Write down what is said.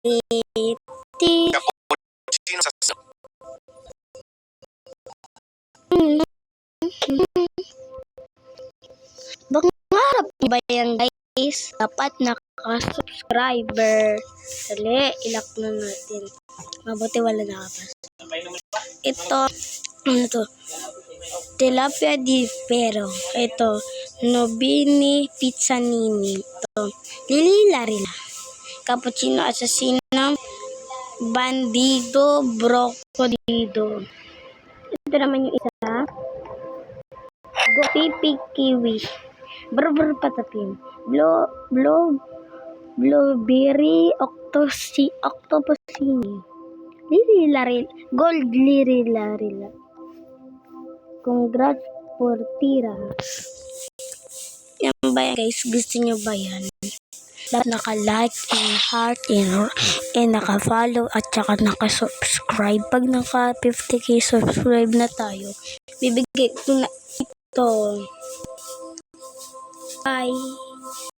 Bangarap ba yan guys? Dapat naka-subscriber. Dali, ilak na natin. Mabuti wala nakapas. Ito, ano to? Tilapia di pero. Ito, Nobini Pizzanini. Ito, Lililarila. Cappuccino Assassino. Bandido Brocodido. Ito naman yung isa. Pipi Kiwi. Brr patapin. Blueberry Octopusini. Lirilaril. Gold Lirilarila. Congrats for tira. Yan ba yan guys? Gusto nyo ba yan? Dapat naka-like and heart and naka-follow at saka naka-subscribe. Pag naka 50k subscribe na tayo, bibigay ko na ito. Bye!